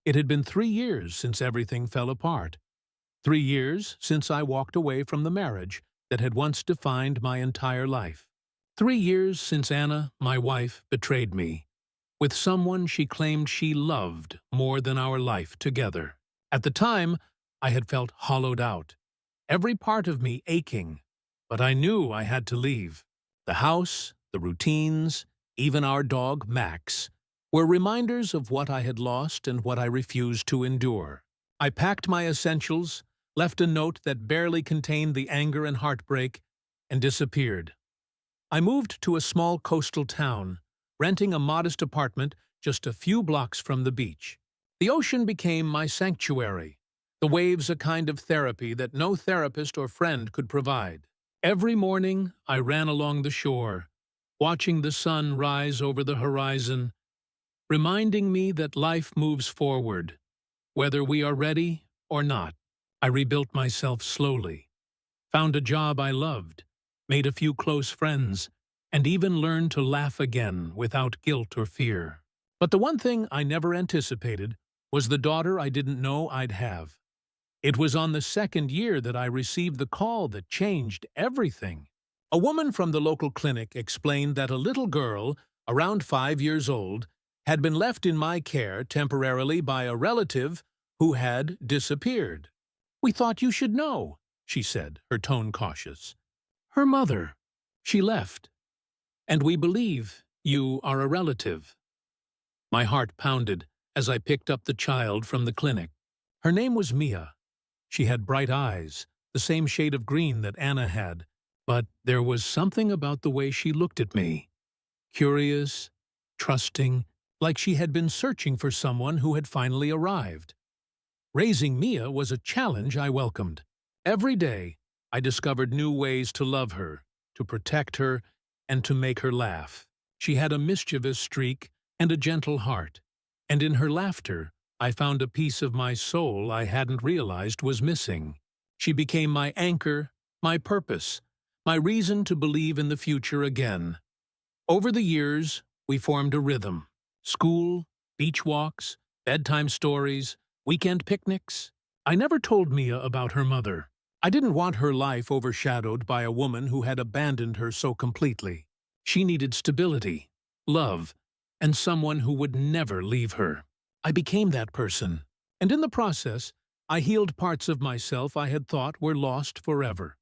It had been 3 years since everything fell apart. 3 years since I walked away from the marriage that had once defined my entire life. 3 years since Anna, my wife, betrayed me, with someone she claimed she loved more than our life together. At the time, I had felt hollowed out, every part of me aching, but I knew I had to leave. The house, the routines, even our dog, Max, were reminders of what I had lost and what I refused to endure. I packed my essentials, left a note that barely contained the anger and heartbreak, and disappeared. I moved to a small coastal town, renting a modest apartment just a few blocks from the beach. The ocean became my sanctuary, the waves a kind of therapy that no therapist or friend could provide. Every morning, I ran along the shore, watching the sun rise over the horizon, reminding me that life moves forward, whether we are ready or not. I rebuilt myself slowly, found a job I loved, made a few close friends, and even learned to laugh again without guilt or fear. But the one thing I never anticipated was the daughter I didn't know I'd have. It was on the second year that I received the call that changed everything. A woman from the local clinic explained that a little girl, around 5 years old, had been left in my care temporarily by a relative who had disappeared. "We thought you should know," she said, her tone cautious. "Her mother. She left. And we believe you are a relative." My heart pounded as I picked up the child from the clinic. Her name was Mia. She had bright eyes, the same shade of green that Anna had, but there was something about the way she looked at me. Curious, trusting, like she had been searching for someone who had finally arrived. Raising Mia was a challenge I welcomed. Every day, I discovered new ways to love her, to protect her, and to make her laugh. She had a mischievous streak and a gentle heart, and in her laughter, I found a piece of my soul I hadn't realized was missing. She became my anchor, my purpose, my reason to believe in the future again. Over the years, we formed a rhythm. School, beach walks, bedtime stories, weekend picnics. I never told Mia about her mother. I didn't want her life overshadowed by a woman who had abandoned her so completely. She needed stability, love, and someone who would never leave her. I became that person, and in the process, I healed parts of myself I had thought were lost forever.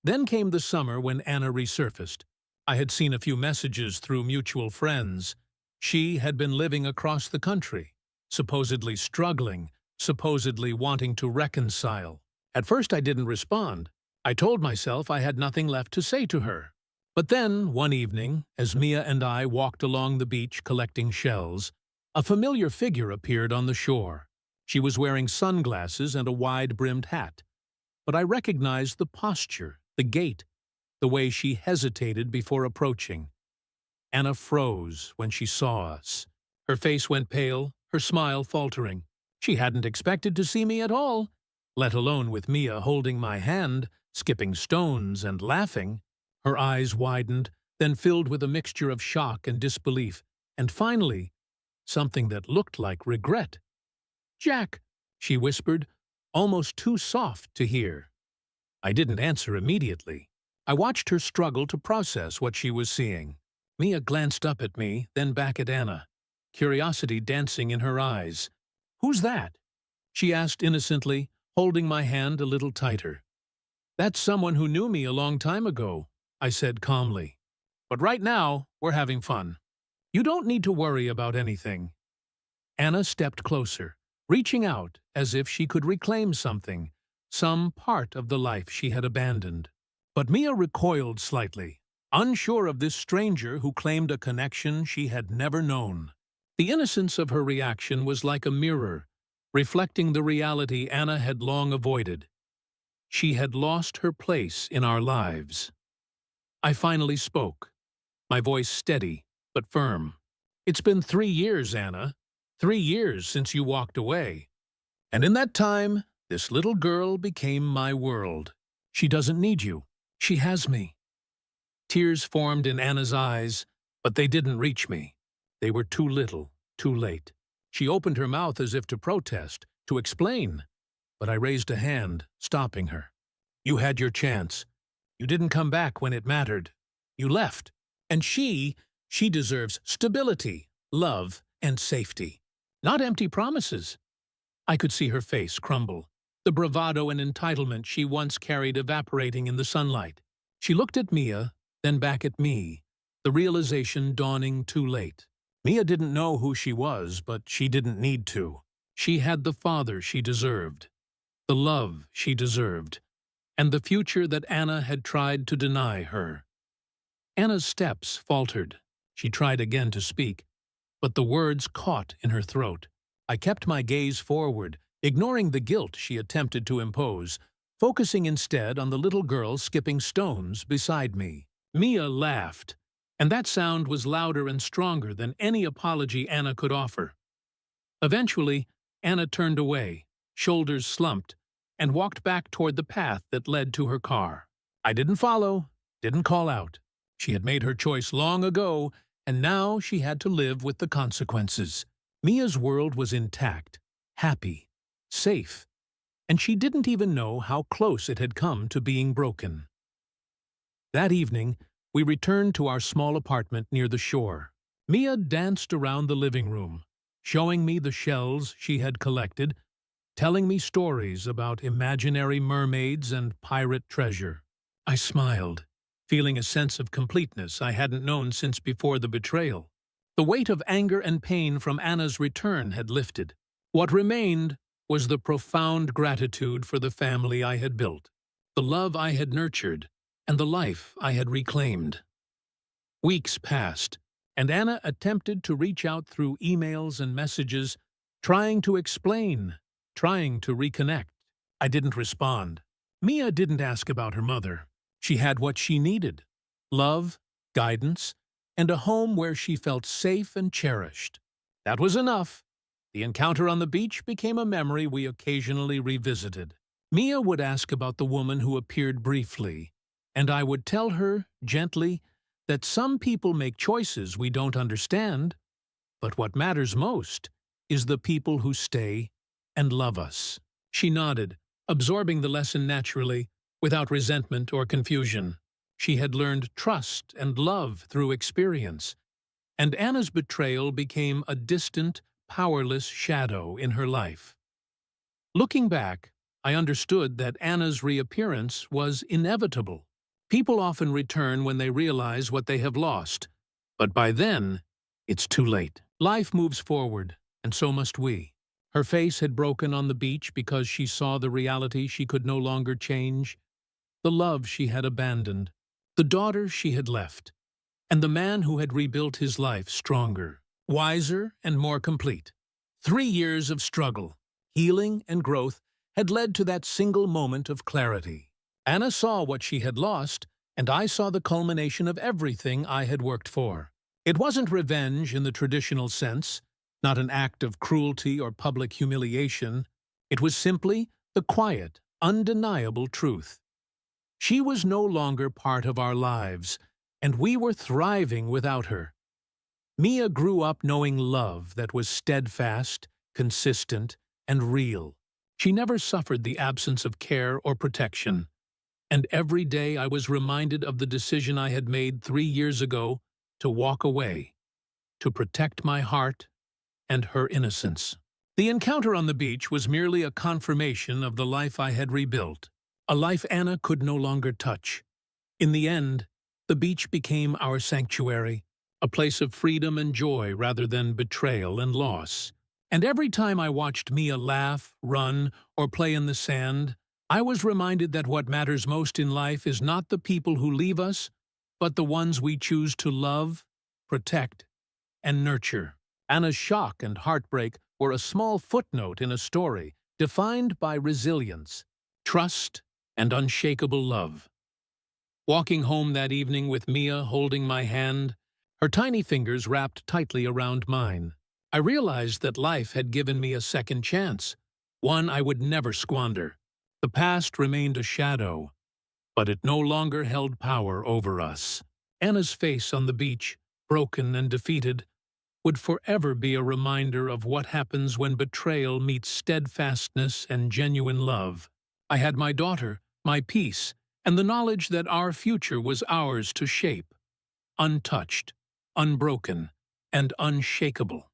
Then came the summer when Anna resurfaced. I had seen a few messages through mutual friends. She had been living across the country, supposedly struggling, supposedly wanting to reconcile. At first I didn't respond. I told myself I had nothing left to say to her. But then, one evening, as Mia and I walked along the beach collecting shells, a familiar figure appeared on the shore. She was wearing sunglasses and a wide-brimmed hat. But I recognized the posture, the gait, the way she hesitated before approaching. Anna froze when she saw us. Her face went pale, her smile faltering. She hadn't expected to see me at all, let alone with Mia holding my hand, skipping stones and laughing. Her eyes widened, then filled with a mixture of shock and disbelief, and finally, something that looked like regret. "Jack," she whispered, almost too soft to hear. I didn't answer immediately. I watched her struggle to process what she was seeing. Mia glanced up at me, then back at Anna, curiosity dancing in her eyes. "Who's that?" she asked innocently, holding my hand a little tighter. "That's someone who knew me a long time ago," I said calmly. "But right now, we're having fun. You don't need to worry about anything." Anna stepped closer, reaching out as if she could reclaim something, some part of the life she had abandoned. But Mia recoiled slightly, unsure of this stranger who claimed a connection she had never known. The innocence of her reaction was like a mirror, reflecting the reality Anna had long avoided. She had lost her place in our lives. I finally spoke, my voice steady but firm. "It's been 3 years, Anna. 3 years since you walked away. And in that time, this little girl became my world. She doesn't need you. She has me." Tears formed in Anna's eyes, but they didn't reach me. They were too little, too late. She opened her mouth as if to protest, to explain, but I raised a hand, stopping her. You had your chance. You didn't come back when it mattered. You left. And she deserves stability, love, and safety, not empty promises. I could see her face crumble, the bravado and entitlement she once carried evaporating in the sunlight. She looked at Mia, then back at me, the realization dawning too late. Mia didn't know who she was, but she didn't need to. She had the father she deserved, the love she deserved, and the future that Anna had tried to deny her. Anna's steps faltered. She tried again to speak, but the words caught in her throat. I kept my gaze forward, ignoring the guilt she attempted to impose, focusing instead on the little girl skipping stones beside me. Mia laughed, and that sound was louder and stronger than any apology Anna could offer. Eventually, Anna turned away, shoulders slumped, and walked back toward the path that led to her car. I didn't follow, didn't call out. She had made her choice long ago, and now she had to live with the consequences. Mia's world was intact, happy, safe, and she didn't even know how close it had come to being broken. That evening, we returned to our small apartment near the shore. Mia danced around the living room, showing me the shells she had collected, telling me stories about imaginary mermaids and pirate treasure. I smiled, feeling a sense of completeness I hadn't known since before the betrayal. The weight of anger and pain from Anna's return had lifted. What remained was the profound gratitude for the family I had built, the love I had nurtured, and the life I had reclaimed. Weeks passed, and Anna attempted to reach out through emails and messages, trying to explain, trying to reconnect. I didn't respond. Mia didn't ask about her mother. She had what she needed: love, guidance, and a home where she felt safe and cherished. That was enough. The encounter on the beach became a memory we occasionally revisited. Mia would ask about the woman who appeared briefly, and I would tell her, gently, that some people make choices we don't understand, but what matters most is the people who stay and love us. She nodded, absorbing the lesson naturally, without resentment or confusion. She had learned trust and love through experience, and Anna's betrayal became a distant, powerless shadow in her life. Looking back, I understood that Anna's reappearance was inevitable. People often return when they realize what they have lost, but by then, it's too late. Life moves forward, and so must we. Her face had broken on the beach because she saw the reality she could no longer change, the love she had abandoned, the daughter she had left, and the man who had rebuilt his life stronger, wiser, and more complete. 3 years of struggle, healing, and growth had led to that single moment of clarity. Anna saw what she had lost, and I saw the culmination of everything I had worked for. It wasn't revenge in the traditional sense, not an act of cruelty or public humiliation. It was simply the quiet, undeniable truth. She was no longer part of our lives, and we were thriving without her. Mia grew up knowing love that was steadfast, consistent, and real. She never suffered the absence of care or protection. And every day I was reminded of the decision I had made 3 years ago to walk away, to protect my heart and her innocence. The encounter on the beach was merely a confirmation of the life I had rebuilt, a life Anna could no longer touch. In the end, the beach became our sanctuary, a place of freedom and joy rather than betrayal and loss. And every time I watched Mia laugh, run, or play in the sand, I was reminded that what matters most in life is not the people who leave us, but the ones we choose to love, protect, and nurture. Anna's shock and heartbreak were a small footnote in a story defined by resilience, trust, and unshakable love. Walking home that evening with Mia holding my hand, her tiny fingers wrapped tightly around mine, I realized that life had given me a second chance, one I would never squander. The past remained a shadow, but it no longer held power over us. Anna's face on the beach, broken and defeated, would forever be a reminder of what happens when betrayal meets steadfastness and genuine love. I had my daughter, my peace, and the knowledge that our future was ours to shape, untouched, unbroken, and unshakable.